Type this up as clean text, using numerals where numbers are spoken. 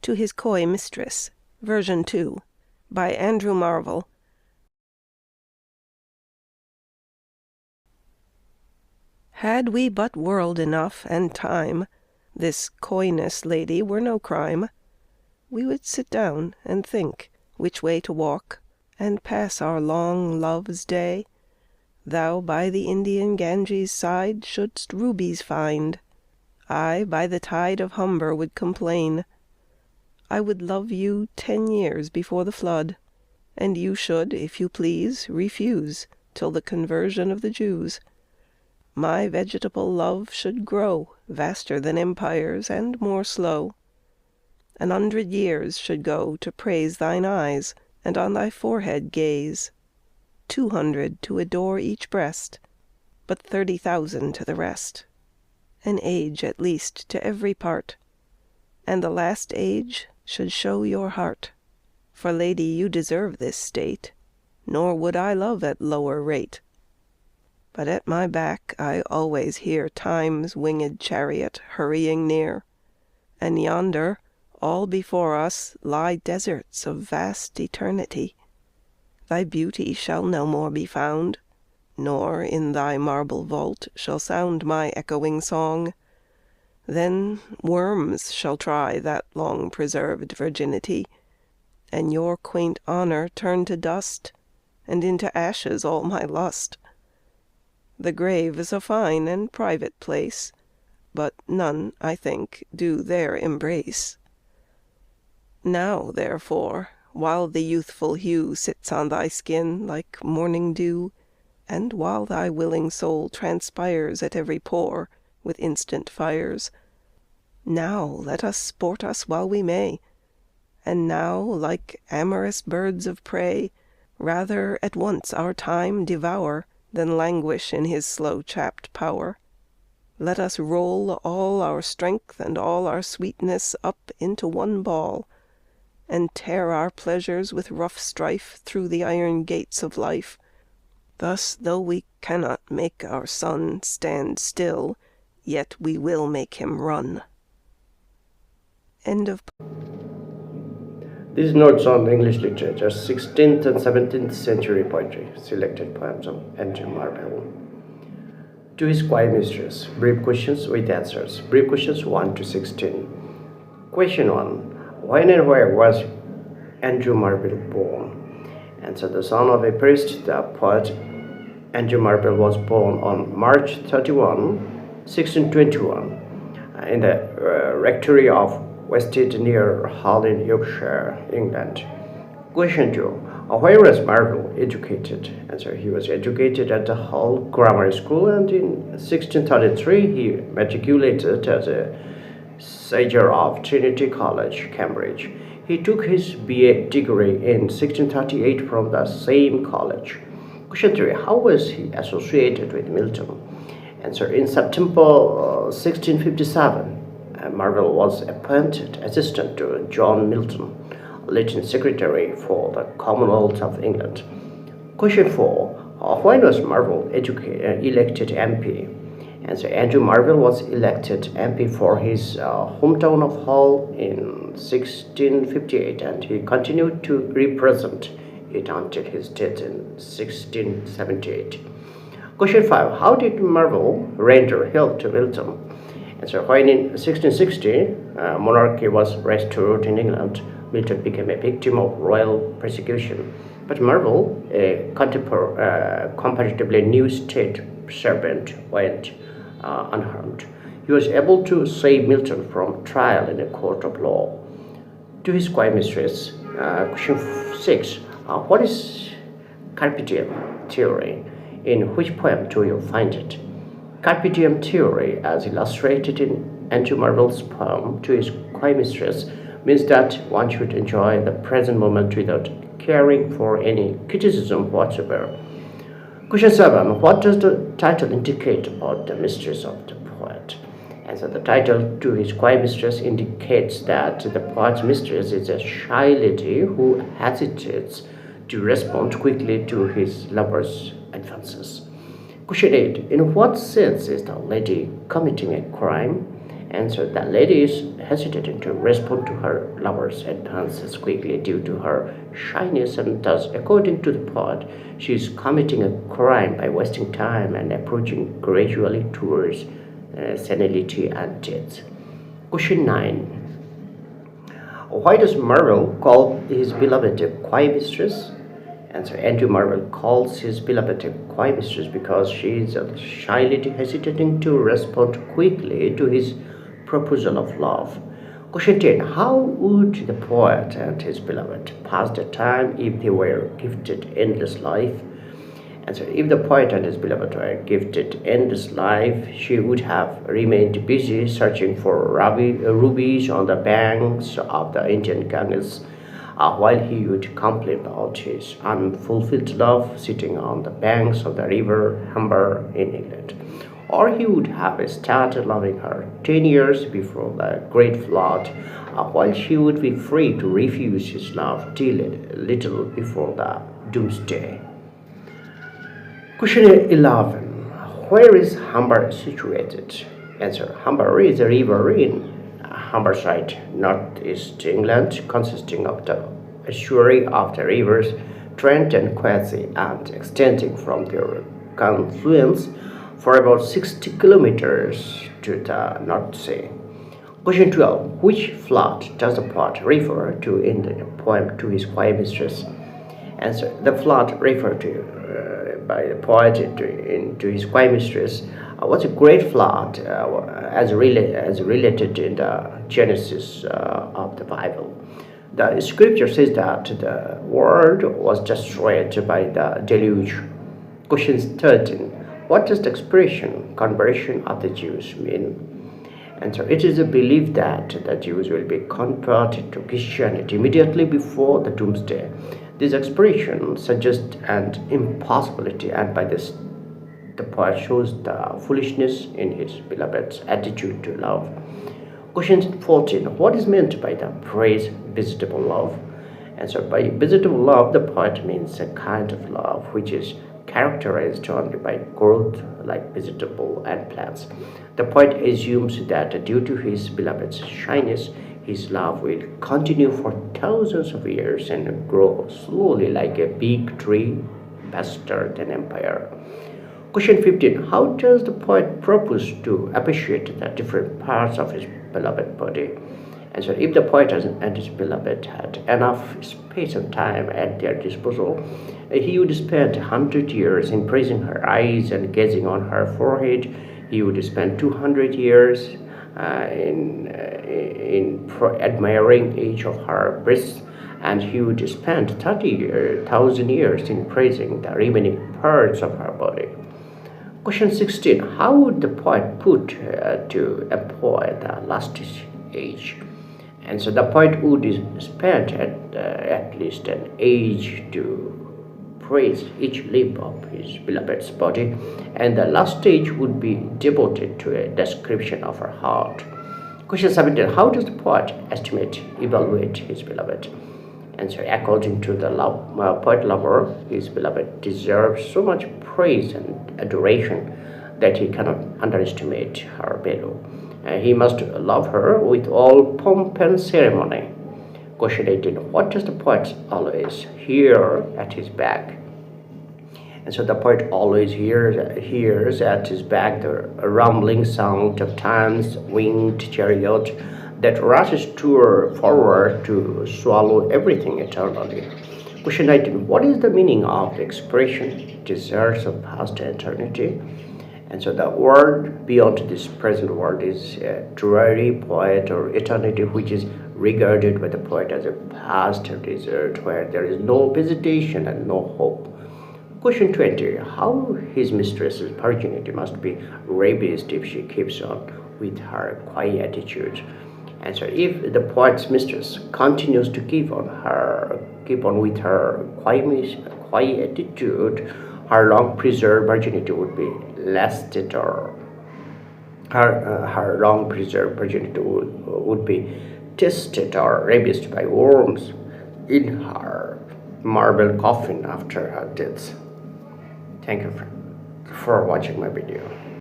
To His Coy Mistress, Version 2, by Andrew Marvell. Had we but world enough and time, this coyness, lady, were no crime. We would sit down and think which way to walk, and pass our long love's day. Thou by the Indian Ganges' side shouldst rubies find. I by the tide of Humber would complain. I would love you 10 years before the flood, and you should, if you please, refuse till the conversion of the Jews. My vegetable love should grow vaster than empires and more slow. 100 years should go to praise thine eyes, and on thy forehead gaze. 200 to adore each breast, but 30,000 to the rest. An age at least to every part, and the last age should show your heart. For, lady, you deserve this state, nor would I love at lower rate. But at my back I always hear Time's winged chariot hurrying near, and yonder, all before us, lie deserts of vast eternity. Thy beauty shall no more be found, nor in thy marble vault shall sound my echoing song. Then worms shall try that long-preserved virginity, and your quaint honor turn to dust, and into ashes all my lust. The grave is a fine and private place, but none, I think, do there embrace. Now, therefore, while the youthful hue sits on thy skin like morning dew, and while thy willing soul transpires at every pore with instant fires, now let us sport us while we may, and now, like amorous birds of prey, rather at once our time devour than languish in his slow-chapped power. Let us roll all our strength and all our sweetness up into one ball, and tear our pleasures with rough strife through the iron gates of life. Thus, though we cannot make our sun stand still, yet we will make him run. End of. These notes on English literature, 16th and 17th century poetry, selected poems of Andrew Marvell. To His Coy Mistress, brief questions with answers. Brief questions 1 to 16. Question 1. When and where was Andrew Marvell born? Answer. The son of a priest, the poet Andrew Marvell was born on March 31, 1621, in the rectory of Wested near Hull in Yorkshire, England. Question 2. Where was Marvell educated? Answer. He was educated at the Hull Grammar School, and in 1633 he matriculated as a Sager of Trinity College, Cambridge. He took his BA degree in 1638 from the same college. Question 3. How was he associated with Milton? Answer. In September 1657, Marvell was appointed assistant to John Milton, Latin secretary for the Commonwealth of England. Question 4. When was Marvell elected MP? Answer. Andrew Marvell was elected MP for his hometown of Hull in 1658, and he continued to represent it until his death in 1678. Question 5. How did Marvell render help to Milton? Answer. When in 1660 monarchy was restored in England, Milton became a victim of royal persecution. But Marvell, a comparatively new state servant, went unharmed. He was able to save Milton from trial in a court of law. To His Coy Mistress, question 6. What is carpe diem theory? In which poem do you find it? Carpe diem theory, as illustrated in Andrew Marvell's poem To His Coy Mistress, means that one should enjoy the present moment without caring for any criticism whatsoever. Question 7. What does the title indicate about the mistress of the poet? Answer. The title To His Coy Mistress indicates that the poet's mistress is a shy lady who hesitates to respond quickly to his lover's advances. Question 8. In what sense is the lady committing a crime? Answer: the lady is hesitating to respond to her lover's advances quickly due to her shyness, and thus, according to the poet, she is committing a crime by wasting time and approaching gradually towards senility and death. Question 9. Why does Marvel call his beloved a quiet mistress? Answer: Andrew Marvel calls his beloved a quiet mistress because she is shyly hesitating to respond quickly to his proposal of love. Question 10. How would the poet and his beloved pass their time if they were gifted endless life? Answer: if the poet and his beloved were gifted endless life, she would have remained busy searching for rubies on the banks of the Indian Ganges, while he would complain about his unfulfilled love sitting on the banks of the river Humber in England. Or he would have started loving her 10 years before the Great Flood, while she would be free to refuse his love till a little before the Doomsday. Question 11. Where is Humber situated? Answer: Humber is a river in Humberside, northeast England, consisting of the estuary of the rivers Trent and Quasi, and extending from their confluence for about 60 kilometers to the North Sea. Question 12. Which flood does the poet refer to in the poem To His Quiet Mistress? Answer: the flood referred to by the poet to his quiet mistress was a great flood as related in the Genesis of the Bible. The scripture says that the world was destroyed by the deluge. Question 13. What does the expression conversion of the Jews mean? Answer: it is a belief that the Jews will be converted to Christianity immediately before the Doomsday. This expression suggests an impossibility, and by this, the poet shows the foolishness in his beloved's attitude to love. Question 14. What is meant by the phrase vegetable love? Answer: by vegetable love, the poet means a kind of love which is characterized only by growth like vegetable and plants. The poet assumes that due to his beloved's shyness, his love will continue for thousands of years and grow slowly like a big tree, vaster than empire. Question 15. How does the poet propose to appreciate the different parts of his beloved body? Answer: if the poet and his beloved had enough space and time at their disposal, he would spend 100 years in praising her eyes and gazing on her forehead. He would spend 200 years in admiring each of her breasts, and he would spend 30,000 years in praising the remaining parts of her body. Question 16. How would the poet put to employ the last age? And so the poet would spend at least an age to praise each limb of his beloved's body, and the last stage would be devoted to a description of her heart. Question 17. How does the poet evaluate his beloved? Answer: according to the poet lover, his beloved deserves so much praise and adoration that he cannot underestimate her value. He must love her with all pomp and ceremony. Question 18. What does the poet always hear at his back? And so the poet always hears at his back the rumbling sound of Time's winged chariot that rushes forward to swallow everything eternally. Question 19. What is the meaning of the expression deserts of past eternity? And so the world beyond this present world is a dreary void or eternity, which is regarded by the poet as a past desert where there is no vegetation and no hope. Question 20. How his mistress's virginity must be ravished if she keeps on with her quiet attitude. Answer: if the poet's mistress continues to keep on with her quiet attitude, her long preserved virginity would be lasted, or her long preserved virginity would be tested or ravished by worms in her marble coffin after her death. Thank you for watching my video.